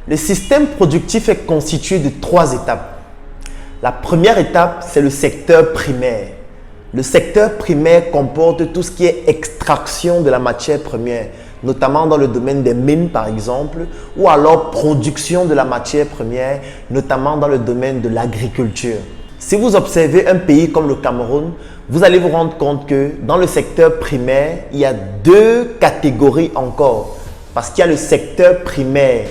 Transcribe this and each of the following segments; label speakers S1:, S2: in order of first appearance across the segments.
S1: Le système productif est constitué de 3 étapes. La première étape, c'est le secteur primaire. Le secteur primaire comporte tout ce qui est extraction de la matière première, notamment dans le domaine des mines par exemple, ou alors production de la matière première, notamment dans le domaine de l'agriculture. Si vous observez un pays comme le Cameroun, vous allez vous rendre compte que dans le secteur primaire, il y a 2 catégories encore. Parce qu'il y a le secteur primaire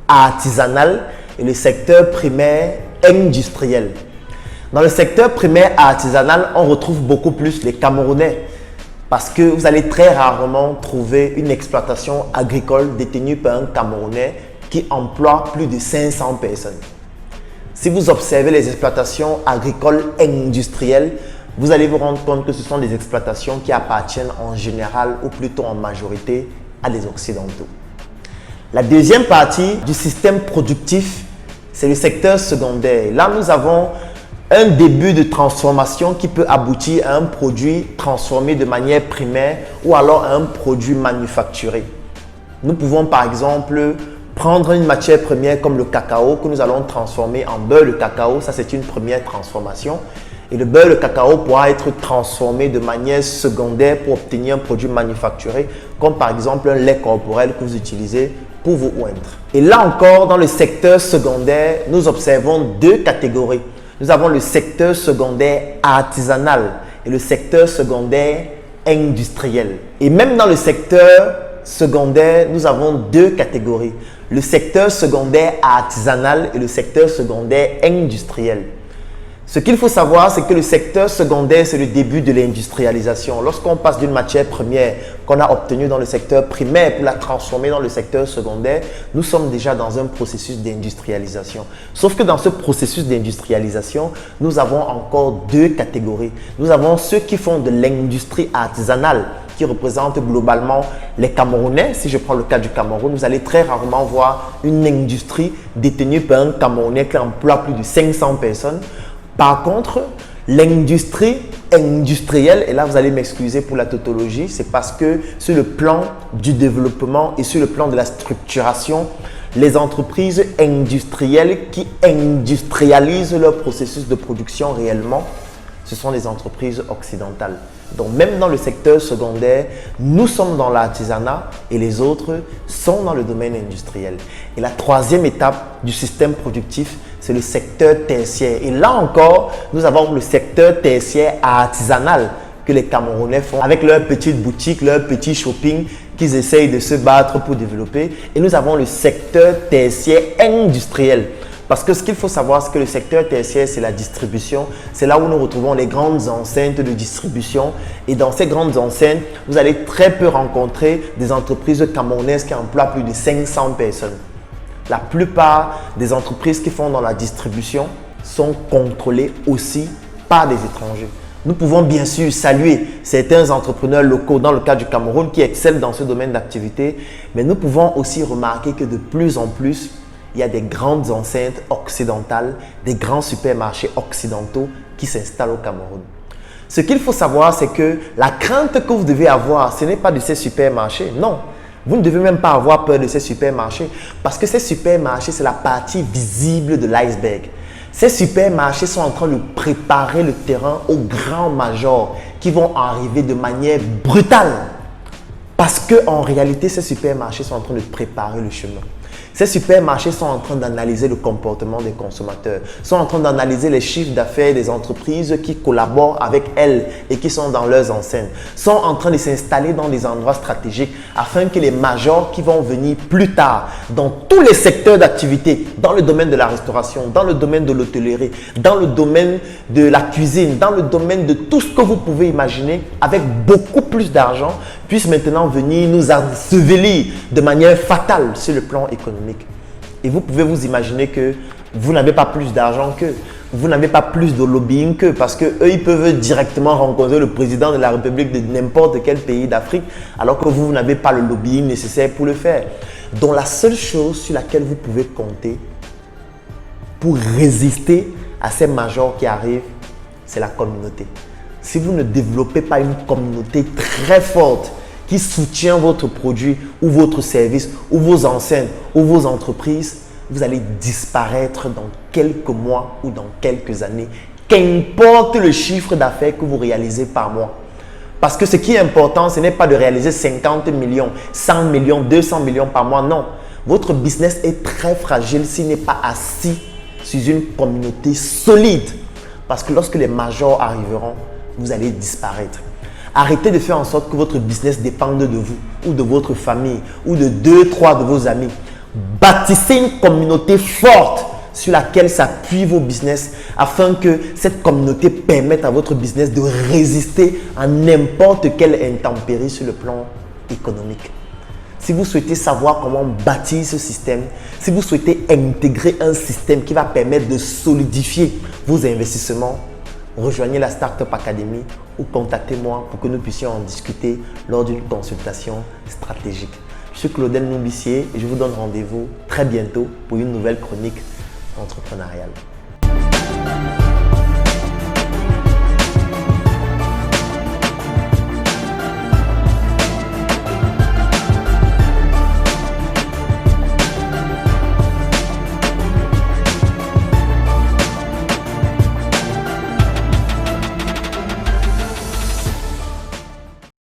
S1: artisanal et le secteur primaire industriel. Dans le secteur primaire artisanal, on retrouve beaucoup plus les Camerounais parce que vous allez très rarement trouver une exploitation agricole détenue par un Camerounais qui emploie plus de 500 personnes. Si vous observez les exploitations agricoles industrielles, vous allez vous rendre compte que ce sont des exploitations qui appartiennent en général ou plutôt en majorité à des Occidentaux. La deuxième partie du système productif, c'est le secteur secondaire. Là, nous avons un début de transformation qui peut aboutir à un produit transformé de manière primaire ou alors à un produit manufacturé. Nous pouvons par exemple prendre une matière première comme le cacao que nous allons transformer en beurre de cacao. Ça, c'est une première transformation. Et le beurre de cacao pourra être transformé de manière secondaire pour obtenir un produit manufacturé, comme par exemple un lait corporel que vous utilisez pour vous oindre. Et là encore, dans le secteur secondaire, nous observons 2 catégories. Nous avons le secteur secondaire artisanal et le secteur secondaire industriel. Et même dans le secteur secondaire, nous avons 2 catégories. Le secteur secondaire artisanal et le secteur secondaire industriel. Ce qu'il faut savoir, c'est que le secteur secondaire, c'est le début de l'industrialisation. Lorsqu'on passe d'une matière première qu'on a obtenue dans le secteur primaire pour la transformer dans le secteur secondaire, nous sommes déjà dans un processus d'industrialisation. Sauf que dans ce processus d'industrialisation, nous avons encore 2 catégories. Nous avons ceux qui font de l'industrie artisanale, qui représentent globalement les Camerounais. Si je prends le cas du Cameroun, vous allez très rarement voir une industrie détenue par un Camerounais qui emploie plus de 500 personnes. Par contre, l'industrie industrielle, et là vous allez m'excuser pour la tautologie, c'est parce que sur le plan du développement et sur le plan de la structuration, les entreprises industrielles qui industrialisent leur processus de production réellement, ce sont les entreprises occidentales. Donc même dans le secteur secondaire, nous sommes dans l'artisanat et les autres sont dans le domaine industriel. Et la 3e étape du système productif, c'est le secteur tertiaire. Et là encore, nous avons le secteur tertiaire artisanal que les Camerounais font avec leurs petites boutiques, leurs petits shopping qu'ils essayent de se battre pour développer. Et nous avons le secteur tertiaire industriel. Parce que ce qu'il faut savoir, c'est que le secteur tertiaire, c'est la distribution. C'est là où nous retrouvons les grandes enceintes de distribution. Et dans ces grandes enceintes, vous allez très peu rencontrer des entreprises camerounaises qui emploient plus de 500 personnes. La plupart des entreprises qui font dans la distribution sont contrôlées aussi par des étrangers. Nous pouvons bien sûr saluer certains entrepreneurs locaux dans le cas du Cameroun qui excellent dans ce domaine d'activité, mais nous pouvons aussi remarquer que de plus en plus, il y a des grandes enceintes occidentales, des grands supermarchés occidentaux qui s'installent au Cameroun. Ce qu'il faut savoir, c'est que la crainte que vous devez avoir, ce n'est pas de ces supermarchés, non. Vous ne devez même pas avoir peur de ces supermarchés parce que ces supermarchés, c'est la partie visible de l'iceberg. Ces supermarchés sont en train de préparer le terrain aux grands majors qui vont arriver de manière brutale. Parce qu'en réalité, ces supermarchés sont en train de préparer le chemin. Ces supermarchés sont en train d'analyser le comportement des consommateurs, sont en train d'analyser les chiffres d'affaires des entreprises qui collaborent avec elles et qui sont dans leurs enseignes, sont en train de s'installer dans des endroits stratégiques afin que les majors qui vont venir plus tard dans tous les secteurs d'activité, dans le domaine de la restauration, dans le domaine de l'hôtellerie, dans le domaine de la cuisine, dans le domaine de tout ce que vous pouvez imaginer avec beaucoup plus d'argent, puissent maintenant venir nous ensevelir de manière fatale sur le plan économique. Et vous pouvez vous imaginer que vous n'avez pas plus d'argent qu'eux, vous n'avez pas plus de lobbying qu'eux parce qu'eux, ils peuvent directement rencontrer le président de la République de n'importe quel pays d'Afrique alors que vous n'avez pas le lobbying nécessaire pour le faire. Donc la seule chose sur laquelle vous pouvez compter pour résister à ces majors qui arrivent, c'est la communauté. Si vous ne développez pas une communauté très forte qui soutient votre produit ou votre service ou vos enseignes ou vos entreprises, vous allez disparaître dans quelques mois ou dans quelques années. Qu'importe le chiffre d'affaires que vous réalisez par mois. Parce que ce qui est important, ce n'est pas de réaliser 50 millions, 100 millions, 200 millions par mois. Non. Votre business est très fragile s'il n'est pas assis sur une communauté solide. Parce que lorsque les majors arriveront, vous allez disparaître. Arrêtez de faire en sorte que votre business dépende de vous ou de votre famille ou de 2, 3 de vos amis. Bâtissez une communauté forte sur laquelle s'appuient vos business afin que cette communauté permette à votre business de résister à n'importe quelle intempérie sur le plan économique. Si vous souhaitez savoir comment bâtir ce système, si vous souhaitez intégrer un système qui va permettre de solidifier vos investissements, rejoignez la Startup Academy ou contactez-moi pour que nous puissions en discuter lors d'une consultation stratégique. Je suis Claudel Noubissier et je vous donne rendez-vous très bientôt pour une nouvelle chronique entrepreneuriale.